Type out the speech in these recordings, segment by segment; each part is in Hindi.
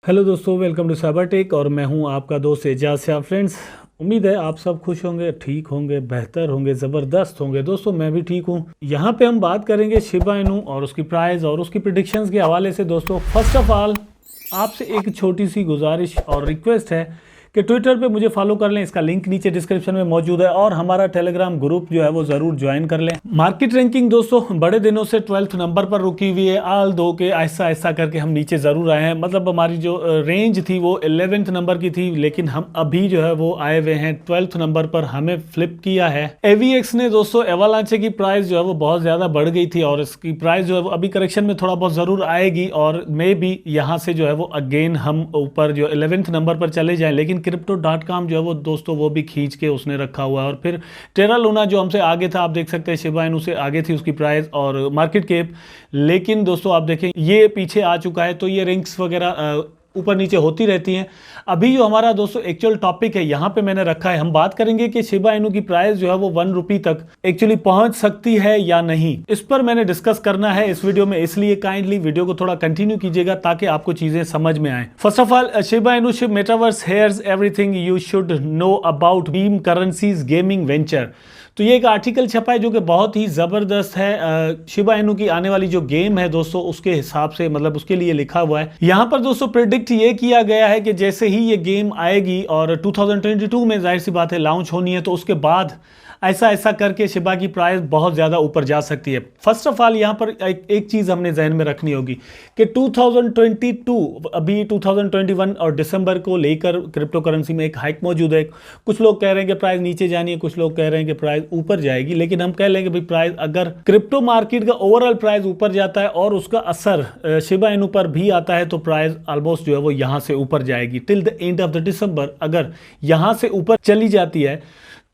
हेलो दोस्तों, वेलकम टू साइबर टेक और मैं हूं आपका दोस्त एजाज शाह। फ्रेंड्स, उम्मीद है आप सब खुश होंगे, ठीक होंगे, बेहतर होंगे, ज़बरदस्त होंगे। दोस्तों मैं भी ठीक हूं। यहां पे हम बात करेंगे शिबा इनू और उसकी प्राइस और उसकी प्रिडिक्शंस के हवाले से। दोस्तों फर्स्ट ऑफ ऑल आपसे एक छोटी सी गुजारिश और रिक्वेस्ट है कि ट्विटर पे मुझे फॉलो कर लें। इसका लिंक नीचे डिस्क्रिप्शन में मौजूद है और हमारा टेलीग्राम ग्रुप जो है वो ज़रूर ज्वाइन कर लें। मार्केट रैंकिंग दोस्तों बड़े दिनों से 12th नंबर पर रुकी हुई है। आल दो के ऐसा ऐसा करके हम नीचे ज़रूर आए हैं। मतलब हमारी जो रेंज थी वो 11th नंबर की थी, लेकिन हम अभी जो है वो आए हुए हैं 12th नंबर पर। हमें फ्लिप किया है। एवीएक्स ने दोस्तों एवालांचे की प्राइस जो है वो बहुत ज़्यादा बढ़ गई थी और इसकी प्राइस जो है वो अभी करेक्शन में थोड़ा बहुत ज़रूर आएगी और मे भी यहाँ से जो है वो अगेन हम ऊपर जो 11th नंबर पर चले जाएं। लेकिन Crypto.com जो है वो दोस्तों वो भी खींच के उसने रखा हुआ है। और फिर टेरा लूना जो हमसे आगे था, आप देख सकते हैं शिबा इनू से आगे थी उसकी प्राइस और मार्केट कैप। लेकिन दोस्तों आप देखें ये पीछे आ चुका है। तो ये रिंग्स वगैरह ऊपर नीचे होती रहती हैं। अभी जो हमारा दोस्तों एक्चुअल टॉपिक है यहाँ पे मैंने रखा है, हम बात करेंगे कि शिबा इनू की प्राइस जो है वो 1 रुपये तक एक्चुअली पहुंच सकती है या नहीं। इस पर मैंने डिस्कस करना है इस वीडियो में, इसलिए काइंडली वीडियो को थोड़ा कंटिन्यू कीजिएगा ताकि आपको चीजें समझ में आए। First of all, Shiba Inu ship metaverse hairs everything you should know about beam currencies gaming venture. तो ये एक आर्टिकल छपा है जो कि बहुत ही ज़बरदस्त है। शिबा इनू की आने वाली जो गेम है दोस्तों उसके हिसाब से, मतलब उसके लिए लिखा हुआ है यहाँ पर। दोस्तों प्रेडिक्ट ये किया गया है कि जैसे ही ये गेम आएगी और 2022 में जाहिर सी बात है लॉन्च होनी है, तो उसके बाद ऐसा ऐसा करके शिबा की प्राइस बहुत ज़्यादा ऊपर जा सकती है। फर्स्ट ऑफ ऑल यहाँ पर एक चीज़ हमने जहन में रखनी होगी कि 2022 अभी 2021 और दिसंबर को लेकर क्रिप्टो करेंसी में एक हाइक मौजूद है। कुछ लोग कह रहे हैं कि प्राइस नीचे जानी है, कुछ लोग कह रहे हैं कि प्राइस ऊपर जाएगी। लेकिन हम कह लेंगे भाई प्राइस, अगर क्रिप्टो मार्केट का ओवरऑल प्राइस ऊपर जाता है और उसका असर शिबा इनू पर भी आता है तो प्राइस ऑलमोस्ट जो है वो यहाँ से ऊपर जाएगी till the end of the दिसंबर। अगर यहाँ से ऊपर चली जाती है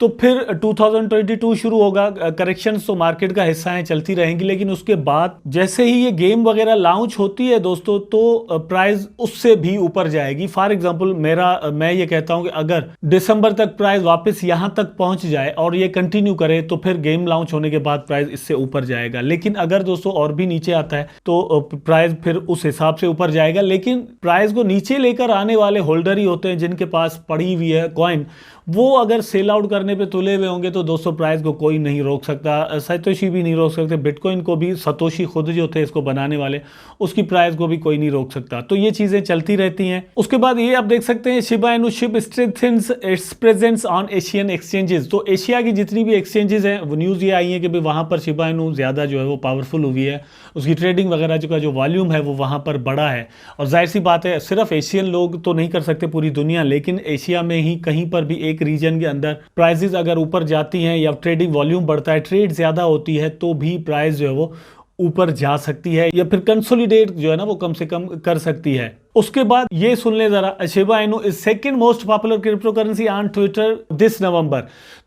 तो फिर 2022 शुरू होगा। करेक्शंस तो मार्केट का हिस्सा है, चलती रहेंगी। लेकिन उसके बाद जैसे ही ये गेम वगैरह लॉन्च होती है दोस्तों तो प्राइस उससे भी ऊपर जाएगी। फॉर एग्जांपल मैं ये कहता हूं कि अगर दिसंबर तक प्राइस वापस यहां तक पहुंच जाए और ये कंटिन्यू करे तो फिर गेम लॉन्च होने के बाद प्राइस इससे ऊपर जाएगा। लेकिन अगर दोस्तों और भी नीचे आता है तो प्राइस फिर उस हिसाब से ऊपर जाएगा। लेकिन प्राइस को नीचे लेकर आने वाले होल्डर ही होते हैं जिनके पास पड़ी हुई है कॉइन। वो अगर सेल आउट करने पे तुले हुए होंगे तो दोस्तों प्राइस को कोई नहीं रोक सकता। सतोशी भी नहीं रोक सकते, बिटकॉइन को भी सतोशी खुद जो थे इसको बनाने वाले, उसकी प्राइस को भी कोई नहीं रोक सकता। तो ये चीजें चलती रहती हैं। उसके बाद ये आप देख सकते हैं Shiba Inu ship strengthens it's presence on Asian exchanges. तो एशिया की जितनी भी एक्सचेंजेस हैं वो न्यूज़ ये आई है कि भाई वहाँ पर शिबा इनू ज़्यादा जो है वो पावरफुल हुई है। उसकी ट्रेडिंग वगैरह का जो वॉल्यूम है वो वहाँ पर बड़ा है। और जाहिर सी बात है सिर्फ एशियन लोग तो नहीं कर सकते पूरी दुनिया, लेकिन एशिया में ही कहीं पर भी एक रीजन के अंदर प्राइसेस अगर ऊपर जाती हैं या ट्रेडिंग वॉल्यूम बढ़ता है, ट्रेड ज्यादा होती है, तो भी प्राइस जो है वो ऊपर जा सकती है या फिर कंसोलिडेट जो है ना वो कम से कम कर सकती है। उसके बाद ये सुन ले जरा, Shiba Inu is second most popular crypto currency on Twitter this November.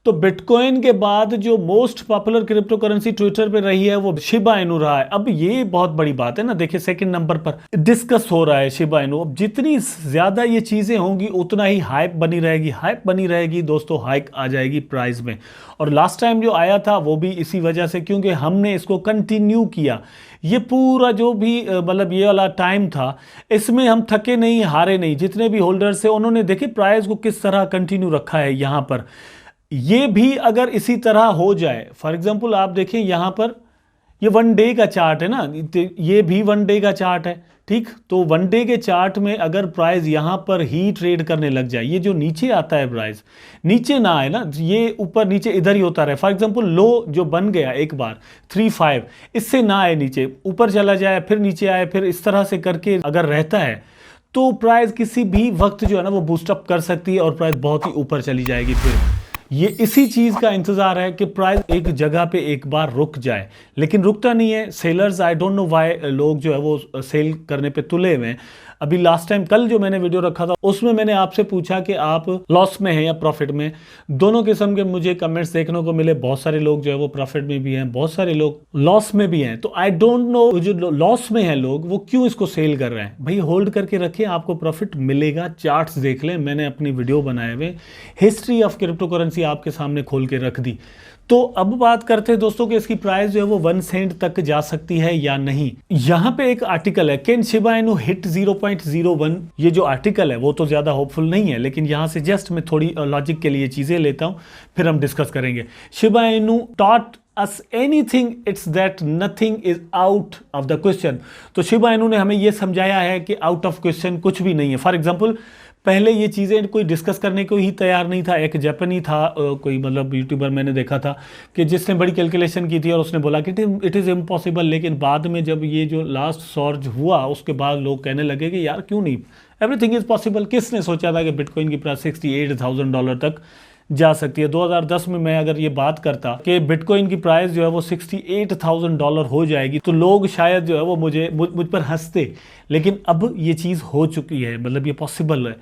तो बिटकॉइन के बाद जो most popular crypto currency Twitter पे रही है वो शिबा इनू रहा है। अब ये बहुत बड़ी बात है ना, देखिए सेकंड नंबर पर डिस्कस हो रहा है शिबा इनू। अब जितनी ज्यादा ये चीजें होंगी उतना ही हाइप बनी रहेगी, हाइप बनी रहेगी दोस्तों, हाइक आ जाएगी प्राइस में। और लास्ट टाइम जो आया था वो भी इसी वजह से, क्योंकि हमने इसको कंटिन्यू किया। ये पूरा जो भी मतलब ये वाला टाइम था इसमें हम थके नहीं, हारे नहीं। जितने भी होल्डर्स है उन्होंने देखे प्राइस को किस तरह कंटिन्यू रखा है यहाँ पर। ये भी अगर इसी तरह हो जाए, फॉर एग्जांपल आप देखें यहाँ पर ये 1 डे का चार्ट है ना, ये भी 1 डे का चार्ट है, ठीक। तो 1 डे के चार्ट में अगर प्राइस यहाँ पर ही ट्रेड करने लग जाए, ये जो नीचे आता है प्राइस नीचे ना आए ना, ये ऊपर नीचे इधर ही होता रहे। फॉर एग्जांपल लो जो बन गया एक बार 3.5, इससे ना आए नीचे, ऊपर चला जाए फिर नीचे आए, फिर इस तरह से करके अगर रहता है तो प्राइस किसी भी वक्त जो है ना वो बूस्टअप कर सकती है और प्राइस बहुत ही ऊपर चली जाएगी। फिर ये इसी चीज का इंतजार है कि प्राइस एक जगह पे एक बार रुक जाए, लेकिन रुकता नहीं है। Sellers, I don't know why लोग जो है वो सेल करने पे तुले हुए हैं। अभी लास्ट टाइम कल जो मैंने वीडियो रखा था उसमें मैंने आपसे पूछा कि आप लॉस में हैं या प्रॉफिट में। दोनों किस्म के मुझे कमेंट्स देखने को मिले। बहुत सारे लोग जो है वो प्रॉफिट में भी हैं, बहुत सारे लोग लॉस में भी हैं। तो आई डोंट नो जो लॉस में है लोग वो क्यों इसको सेल कर रहे हैं। भाई होल्ड करके रखें, आपको प्रॉफिट मिलेगा। चार्ट्स देख लें, मैंने अपनी वीडियो बनाए हुए हिस्ट्री ऑफ क्रिप्टो करेंसी सी आपके सामने खोल के रख दी। तो अब बात करते हैं दोस्तों कि इसकी प्राइस जो है वो 1 सेंट तक जा सकती है या नहीं। यहाँ पे एक आर्टिकल है, कैन शिबा इनू हिट 0.01। ये जो आर्टिकल है वो तो ज्यादा होपफुल नहीं है, लेकिन यहाँ से जस्ट मैं थोड़ी लॉजिक के लिए चीजें लेता हूँ, फिर हम डिस्कस करेंगे। Shiba Inu taught us anything, it's that nothing is out of the question। तो शिबा इनू ने हमें ये समझाया है कि आउट ऑफ क्वेश्चन कुछ भी नहीं है। फॉर एग्जाम्पल, पहले ये चीज़ें कोई डिस्कस करने को ही तैयार नहीं था। एक जापानी था, कोई मतलब यूट्यूबर मैंने देखा था कि जिसने बड़ी कैलकुलेशन की थी और उसने बोला कि इट इज़ इम्पॉसिबल, लेकिन बाद में जब ये जो लास्ट सॉर्ज हुआ उसके बाद लोग कहने लगे कि यार क्यों नहीं, एवरीथिंग इज़ पॉसिबल। किसने सोचा था कि बिटकॉइन की प्राइस $68,000 तक जा सकती है। 2010 में मैं अगर ये बात करता कि बिटकॉइन की प्राइस जो है वो $68,000 हो जाएगी तो लोग शायद जो है वो मुझ पर हंसते, लेकिन अब ये चीज़ हो चुकी है, मतलब ये पॉसिबल है।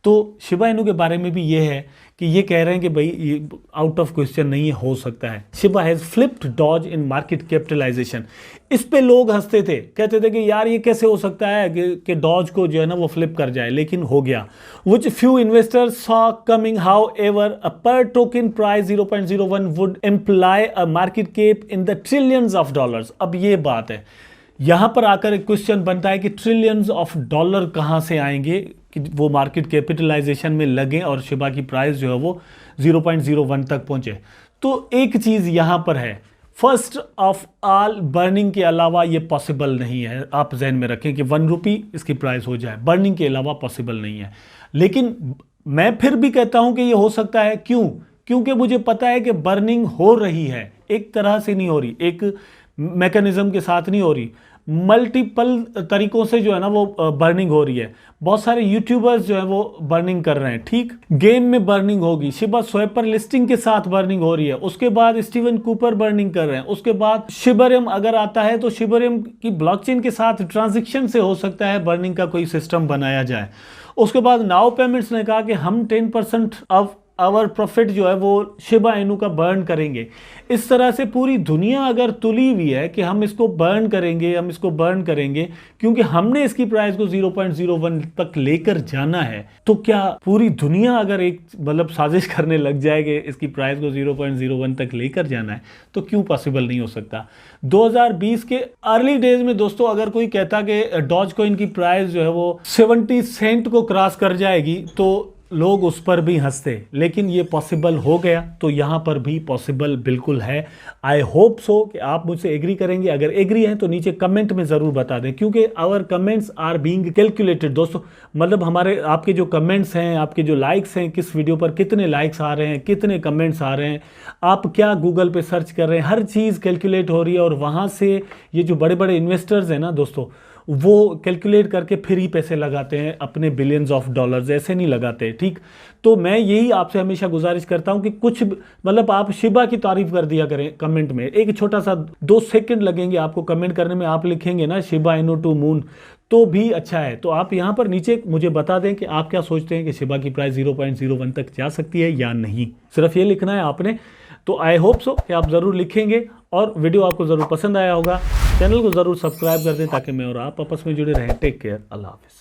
तो शिबा इनू के बारे में भी ये है कि ये कह रहे हैं कि भाई ये आउट ऑफ क्वेश्चन नहीं हो सकता है। Shiba has flipped Doge in market capitalization. इस पे लोग हंसते थे, कहते थे कि यार ये कैसे हो सकता है कि डॉज को जो है ना वो फ्लिप कर जाए, लेकिन हो गया। Which few investors saw coming, however a per token price 0.01 would imply a market cap in the trillions of dollars. अब ये बात है, यहां पर आकर एक क्वेश्चन बनता है कि ट्रिलियंस ऑफ डॉलर कहां से आएंगे कि वो मार्केट कैपिटलाइजेशन में लगें और शिबा की प्राइस जो है वो 0.01 तक पहुंचे। तो एक चीज यहां पर है, फर्स्ट ऑफ ऑल बर्निंग के अलावा ये पॉसिबल नहीं है। आप जहन में रखें कि 1 रुपी इसकी प्राइस हो जाए, बर्निंग के अलावा पॉसिबल नहीं है। लेकिन मैं फिर भी कहता हूं कि ये हो सकता है। क्यों? क्योंकि मुझे पता है कि बर्निंग हो रही है, एक तरह से नहीं हो रही, एक मैकेनिज्म के साथ नहीं हो रही, मल्टीपल तरीकों से जो है ना वो बर्निंग हो रही है। बहुत सारे यूट्यूबर्स जो है वो बर्निंग कर रहे हैं, ठीक। गेम में बर्निंग होगी, शिबा स्वैपर लिस्टिंग के साथ बर्निंग हो रही है, उसके बाद स्टीवन कूपर बर्निंग कर रहे हैं, उसके बाद शिबरियम अगर आता है तो शिबरियम की ब्लॉकचेन के साथ ट्रांजैक्शन से हो सकता है बर्निंग का कोई सिस्टम बनाया जाए। उसके बाद नाउ पेमेंट्स ने कहा कि हम 10% ऑफ आवर प्रॉफिट जो है वो शिबा इनू का बर्न करेंगे। इस तरह से पूरी दुनिया अगर तुली हुई है कि हम इसको बर्न करेंगे क्योंकि हमने इसकी प्राइस को 0.01 तक लेकर जाना है, तो क्या पूरी दुनिया अगर एक मतलब साजिश करने लग जाए कि इसकी प्राइस को 0.01 तक लेकर जाना है, तो क्यों पॉसिबल नहीं हो सकता। 2020 के अर्ली डेज में दोस्तों अगर कोई कहता कि डॉज कॉइन की प्राइस जो है वो 70 सेंट को क्रॉस कर जाएगी तो लोग उस पर भी हंसते, लेकिन ये पॉसिबल हो गया, तो यहां पर भी पॉसिबल बिल्कुल है। आई होप सो कि आप मुझसे एग्री करेंगे। अगर एग्री हैं तो नीचे कमेंट में जरूर बता दें, क्योंकि our comments are being calculated दोस्तों। मतलब हमारे आपके जो कमेंट्स हैं, आपके जो लाइक्स हैं, किस वीडियो पर कितने लाइक्स आ रहे हैं, कितने कमेंट्स आ रहे हैं, आप क्या गूगल पे सर्च कर रहे हैं, हर चीज़ कैलकुलेट हो रही है। और वहाँ से ये जो बड़े बड़े इन्वेस्टर्स हैं ना दोस्तों, वो कैलकुलेट करके फिर ही पैसे लगाते हैं, अपने बिलियंस ऑफ डॉलर्स ऐसे नहीं लगाते, ठीक। तो मैं यही आपसे हमेशा गुजारिश करता हूं कि कुछ मतलब आप शिबा की तारीफ कर दिया करें कमेंट में। एक छोटा सा 2 सेकंड लगेंगे आपको कमेंट करने में, आप लिखेंगे ना शिबा इनू टू मून, तो भी अच्छा है। तो आप यहाँ पर नीचे मुझे बता दें कि आप क्या सोचते हैं कि शिबा की प्राइस 0.01 तक जा सकती है या नहीं, सिर्फ ये लिखना है आपने। तो आई होप सो कि आप ज़रूर लिखेंगे और वीडियो आपको ज़रूर पसंद आया होगा। चैनल को ज़रूर सब्सक्राइब कर दें ताकि मैं और आप आपस में जुड़े रहें। टेक केयर, अल्लाह हाफिज़।